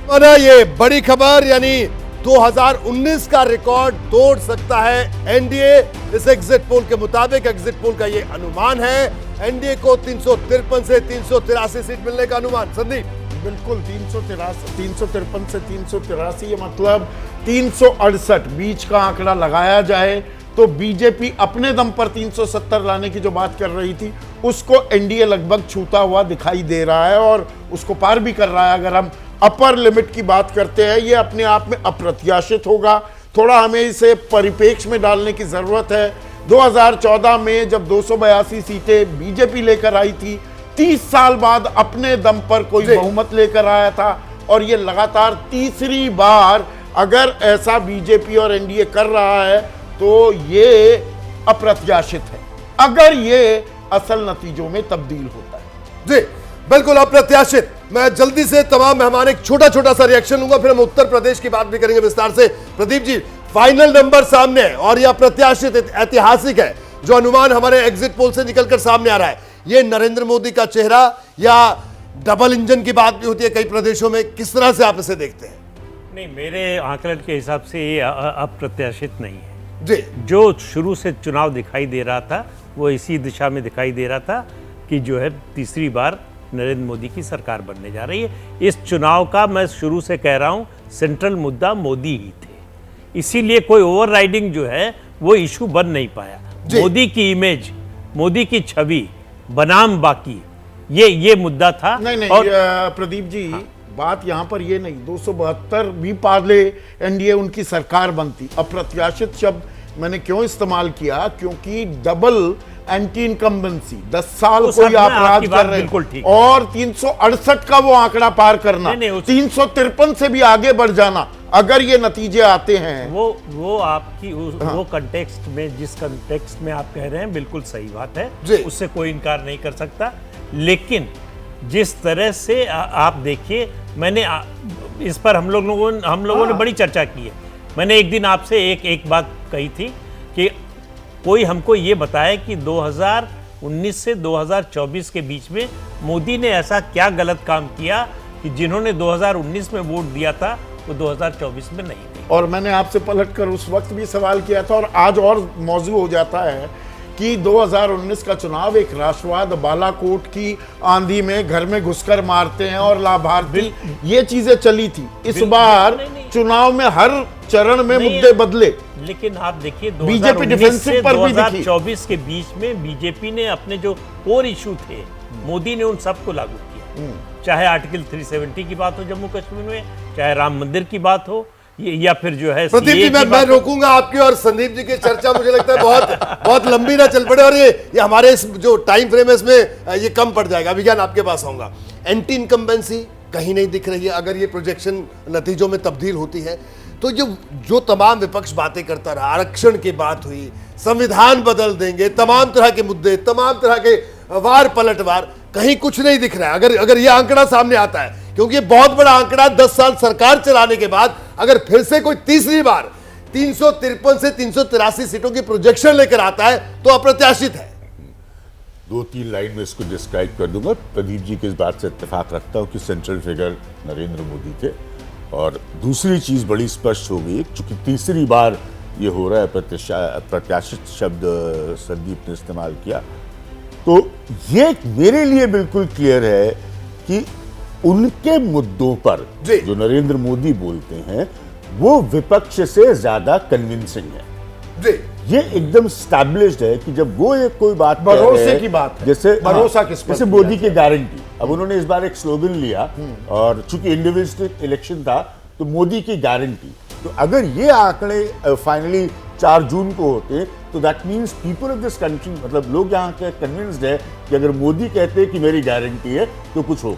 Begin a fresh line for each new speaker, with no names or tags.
और ये बड़ी खबर, यानी 2019 का रिकॉर्ड तोड़ सकता है एनडीए। इस एग्जिट पोल के मुताबिक, एग्जिट पोल का ये अनुमान है, एनडीए को 353 से 383 सीट मिलने का अनुमान। संदीप,
बिल्कुल 353 से 383, ये मतलब 368 बीच का आंकड़ा लगाया जाए तो बीजेपी अपने दम पर 370 लाने की जो बात कर रही थी उसको एनडीए लगभग छूता हुआ दिखाई दे रहा है और उसको पार भी कर रहा है। अगर हम अपर लिमिट की बात करते हैं, ये अपने आप में अप्रत्याशित होगा, थोड़ा हमें इसे परिप्रेक्ष्य में डालने की जरूरत है। 2014 में जब 282 सीटें बीजेपी लेकर आई थी, 30 साल बाद अपने दम पर कोई बहुमत लेकर आया था और ये लगातार तीसरी बार अगर ऐसा बीजेपी और एनडीए कर रहा है तो ये अप्रत्याशित है, अगर ये असल नतीजों में तब्दील होता है।
जी बिल्कुल अप्रत्याशित। मैं जल्दी से तमाम मेहमान एक छोटा छोटा सा रिएक्शन लूंगा, फिर हम उत्तर प्रदेश की बात भी करेंगे विस्तार से। प्रदीप जी, फाइनल नंबर सामने है और यह अप्रत्याशित ऐतिहासिक है जो अनुमान हमारे एग्जिट पोल से निकलकर सामने आ रहा है। यह नरेंद्र मोदी का चेहरा या डबल इंजन की बात भी होती है कई प्रदेशों में, किस तरह से आप इसे देखते हैं?
नहीं, मेरे आकलन के हिसाब से ये अप्रत्याशित नहीं है
जी।
जो शुरू से चुनाव दिखाई दे रहा था वो इसी दिशा में दिखाई दे रहा था कि जो है तीसरी बार नरेंद्र मोदी की सरकार बनने जा रही है। इस चुनाव का मैं शुरू से कह रहा हूं सेंट्रल मुद्दा मोदी ही थे, इसीलिए कोई ओवरराइडिंग जो है वो इशू बन नहीं पाया। मोदी की इमेज, मोदी की छवि बनाम बाकी, ये मुद्दा था।
नहीं
और
प्रदीप जी, बात यहां पर ये नहीं, 272 भी पाले एनडीए उनकी सरकार बनती। अप्रत्याशित शब्द मैंने क्यों इस्तेमाल किया, क्योंकि डबल एंटी इनकम्बेंसी 10 साल कोई आप राज कर रहे हैं और 368 का वो आंकड़ा पार करना, 353 से भी आगे बढ़ जाना, अगर ये नतीजे आते हैं
वो आपकी वो कंटेक्स्ट में, जिस कंटेक्स्ट में आप कह रहे हैं बिल्कुल सही बात है, उससे कोई इनकार नहीं कर सकता। लेकिन जिस तरह से आप देखिए, मैंने इस पर हम लोगों ने बड़ी चर्चा की है। मैंने एक दिन आपसे एक बात कही थी कि कोई हमको ये बताए कि 2019 से 2024 के बीच में मोदी ने ऐसा क्या गलत काम किया कि जिन्होंने 2019 में वोट दिया था वो 2024 में नहीं दिया।
और मैंने आपसे पलटकर उस वक्त भी सवाल किया था और आज और मौजू हो जाता है कि 2019 का चुनाव एक राष्ट्रवाद बालाकोट की आंधी में घर में घुसकर मारते हैं और लाभार्थी, ये चीजें चली थी। इस बार चुनाव में हर चरण में मुद्दे बदले,
लेकिन आप देखिए
बीजेपी डिफेंसिव पर भी दिखी।
2024 के बीच में बीजेपी ने अपने जो कोर इशू थे, मोदी ने उन सबको लागू किया। चाहे आर्टिकल 370 की बात हो जम्मू कश्मीर में, चाहे राम मंदिर की बात हो, या फिर जो है
प्रदीप जी, मैं रोकूंगा आपकी और संदीप जी की चर्चा, मुझे लगता है बहुत लंबी ना चल पड़े और ये हमारे इस जो टाइम फ्रेम है इसमें ये कम पड़ जाएगा। विज्ञान, आपके पास आऊंगा। एंटी इनकम्बेंसी कहीं नहीं दिख रही है। अगर ये प्रोजेक्शन नतीजों में तब्दील होती है तो जो तमाम विपक्ष बातें करता रहा, आरक्षण की बात हुई, संविधान बदल देंगे, तमाम तरह के मुद्दे, तमाम तरह के वार पलटवार, कहीं कुछ नहीं दिख रहा है। अगर यह आंकड़ा सामने आता है, क्योंकि ये बहुत बड़ा आंकड़ा, 10 साल सरकार चलाने के बाद अगर फिर से कोई तीसरी बार 353 से 383 सीटों की प्रोजेक्शन लेकर आता है तो अप्रत्याशित है।
2-3 लाइन में इसको डिस्क्राइब कर दूंगा। प्रदीप जी की इस बात से इत्तेफाक रखता हूं कि सेंट्रल फिगर नरेंद्र मोदी थे। और दूसरी चीज बड़ी स्पष्ट हो गई, चूंकि तीसरी बार ये हो रहा है, प्रत्याशित शब्द संदीप ने इस्तेमाल किया, तो ये मेरे लिए बिल्कुल क्लियर है कि उनके मुद्दों पर जो नरेंद्र मोदी बोलते हैं वो विपक्ष से ज्यादा कन्विंसिंग है। ये एकदम स्टैब्लिश्ड है कि जब वो एक कोई बात
भरोसे की बात है,
जैसे
भरोसा किस पर,
जैसे मोदी की गारंटी। अब उन्होंने इस बार एक स्लोगन लिया और चूंकि इंडिविजुअल इलेक्शन था तो मोदी की गारंटी, तो अगर ये आंकड़े फाइनली 4 जून को होते तो that means people of this country, मतलब लोग यहाँ के कन्विंस्ड है कि अगर मोदी कहते हैं कि मेरी गारंटी है तो कुछ होगा।